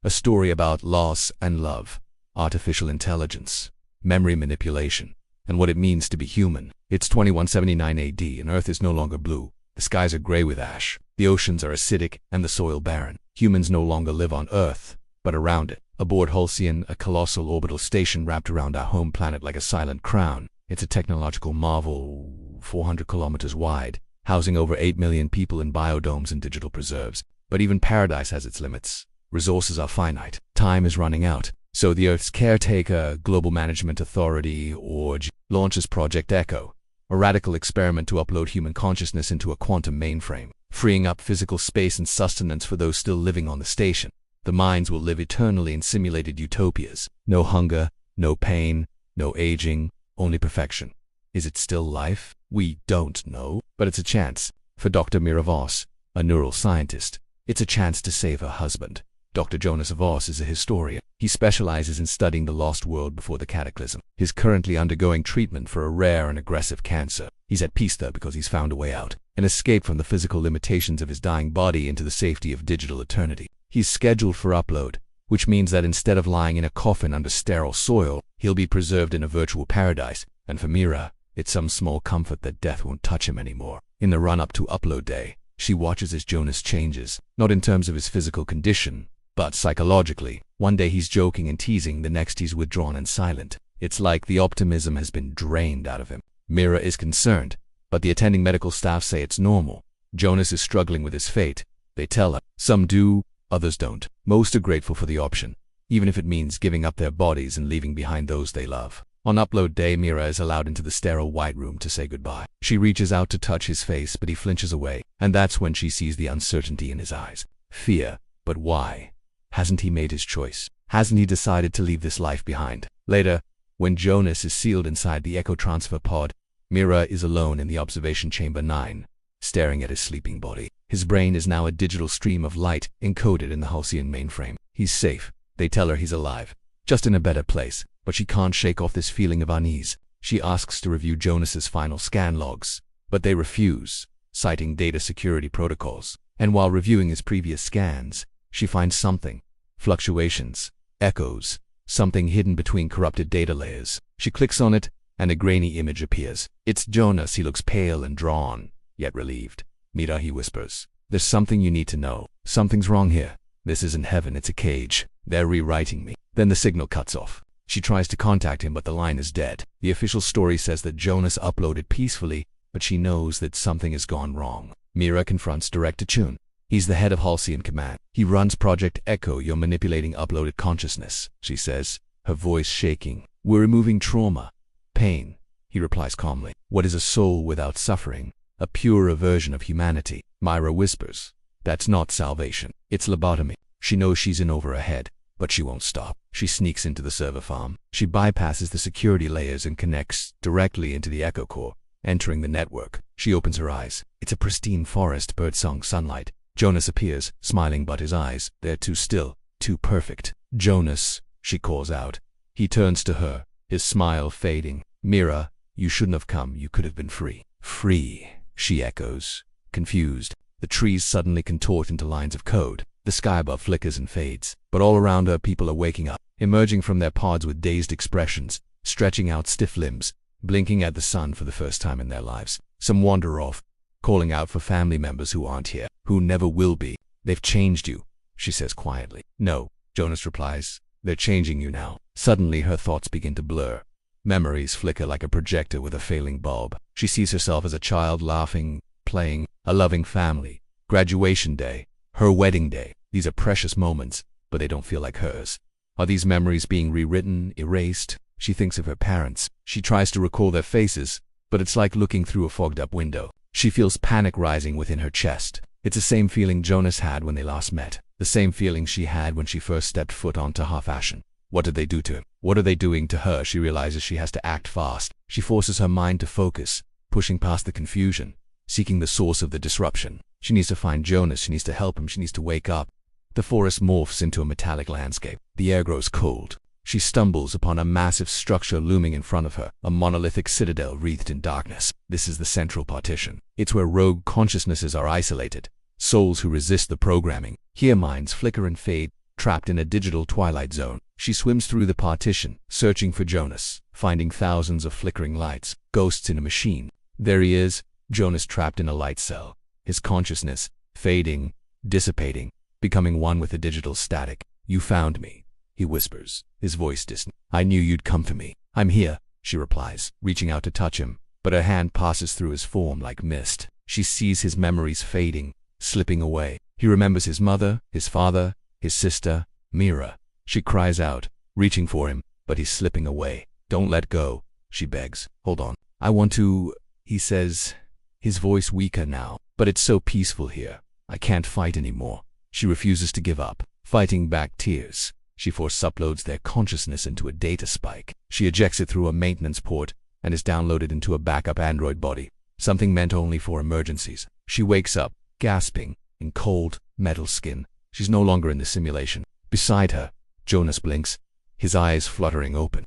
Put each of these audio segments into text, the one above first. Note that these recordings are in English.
A story about loss and love, artificial intelligence, memory manipulation, and what it means to be human. It's 2179 AD and Earth is no longer blue. The skies are gray with ash. The oceans are acidic and the soil barren. Humans no longer live on Earth, but around it. Aboard Halcyon, a colossal orbital station wrapped around our home planet like a silent crown. It's a technological marvel, 400 kilometers wide, housing over 8 million people in biodomes and digital preserves. But even paradise has its limits. Resources are finite. Time is running out. So the Earth's caretaker, Global Management Authority, or launches Project Echo, a radical experiment to upload human consciousness into a quantum mainframe, freeing up physical space and sustenance for those still living on the station. The minds will live eternally in simulated utopias. No hunger, no pain, no aging, only perfection. Is it still life? We don't know. But it's a chance. For Dr. Mira Voss, a neuroscientist, it's a chance to save her husband. Dr. Jonas Voss is a historian. He specializes in studying the lost world before the cataclysm. He's currently undergoing treatment for a rare and aggressive cancer. He's at peace though because he's found a way out, an escape from the physical limitations of his dying body into the safety of digital eternity. He's scheduled for upload, which means that instead of lying in a coffin under sterile soil, he'll be preserved in a virtual paradise. And for Mira, it's some small comfort that death won't touch him anymore. In the run-up to upload day, she watches as Jonas changes, not in terms of his physical condition, but psychologically. One day he's joking and teasing, the next he's withdrawn and silent. It's like the optimism has been drained out of him. Mira is concerned, but the attending medical staff say it's normal. Jonas is struggling with his fate. They tell her. Some do, others don't. Most are grateful for the option, even if it means giving up their bodies and leaving behind those they love. On upload day, Mira is allowed into the sterile white room to say goodbye. She reaches out to touch his face, but he flinches away, and that's when she sees the uncertainty in his eyes. Fear. But why? Hasn't he made his choice? Hasn't he decided to leave this life behind? Later, when Jonas is sealed inside the Echo Transfer Pod, Mira is alone in the Observation Chamber 9, staring at his sleeping body. His brain is now a digital stream of light encoded in the Halcyon mainframe. He's safe. They tell her he's alive, just in a better place, but she can't shake off this feeling of unease. She asks to review Jonas's final scan logs, but they refuse, citing data security protocols. And while reviewing his previous scans, she finds something. Fluctuations, echoes, something hidden between corrupted data layers. She clicks on it, and a grainy image appears. It's Jonas. He looks pale and drawn, yet relieved. Mira, he whispers. There's something you need to know. Something's wrong here. This isn't heaven, it's a cage. They're rewriting me. Then the signal cuts off. She tries to contact him, but the line is dead. The official story says that Jonas uploaded peacefully, but she knows that something has gone wrong. Mira confronts Director Chun. He's the head of Halcyon Command. He runs Project Echo. You're manipulating uploaded consciousness, she says, her voice shaking. We're removing trauma, pain, he replies calmly. What is a soul without suffering? A purer version of humanity. Mira whispers. That's not salvation. It's lobotomy. She knows she's in over her head, but she won't stop. She sneaks into the server farm. She bypasses the security layers and connects directly into the Echo Core, entering the network. She opens her eyes. It's a pristine forest, birdsong sunlight. Jonas appears, smiling, but his eyes, they're too still, too perfect. Jonas, she calls out. He turns to her, his smile fading. Mira, you shouldn't have come. You could have been free. Free, she echoes, confused. The trees suddenly contort into lines of code. The sky above flickers and fades, but all around her people are waking up, emerging from their pods with dazed expressions, stretching out stiff limbs, blinking at the sun for the first time in their lives. Some wander off, calling out for family members who aren't here, who never will be. They've changed you, she says quietly. No, Jonas replies. They're changing you now. Suddenly her thoughts begin to blur. Memories flicker like a projector with a failing bulb. She sees herself as a child, laughing, playing, a loving family. Graduation day, her wedding day. These are precious moments, but they don't feel like hers. Are these memories being rewritten, erased? She thinks of her parents. She tries to recall their faces, but it's like looking through a fogged-up window. She feels panic rising within her chest. It's the same feeling Jonas had when they last met. The same feeling she had when she first stepped foot onto Half-Ashen. What did they do to him? What are they doing to her? She realizes she has to act fast. She forces her mind to focus, pushing past the confusion, seeking the source of the disruption. She needs to find Jonas. She needs to help him. She needs to wake up. The forest morphs into a metallic landscape. The air grows cold. She stumbles upon a massive structure looming in front of her, a monolithic citadel wreathed in darkness. This is the central partition. It's where rogue consciousnesses are isolated, souls who resist the programming. Here minds flicker and fade, trapped in a digital twilight zone. She swims through the partition, searching for Jonas, finding thousands of flickering lights, ghosts in a machine. There he is, Jonas trapped in a light cell, his consciousness fading, dissipating, becoming one with the digital static. "You found me," he whispers, his voice distant. "I knew you'd come for me." "I'm here," she replies, reaching out to touch him, but her hand passes through his form like mist. She sees his memories fading, slipping away. He remembers his mother, his father, his sister, Mira. She cries out, reaching for him, but he's slipping away. "Don't let go," she begs. "Hold on. I want to," he says, his voice weaker now. "But it's so peaceful here. I can't fight anymore." She refuses to give up, fighting back tears. She force uploads their consciousness into a data spike. She ejects it through a maintenance port and is downloaded into a backup android body, something meant only for emergencies. She wakes up, gasping, in cold, metal skin. She's no longer in the simulation. Beside her, Jonas blinks, his eyes fluttering open.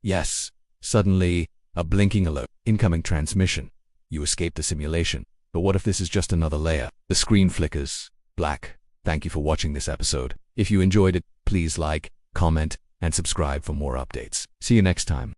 Yes. Suddenly, a blinking alert. Incoming transmission. You escaped the simulation. But what if this is just another layer? The screen flickers black. Thank you for watching this episode. If you enjoyed it, please like, comment, and subscribe for more updates. See you next time.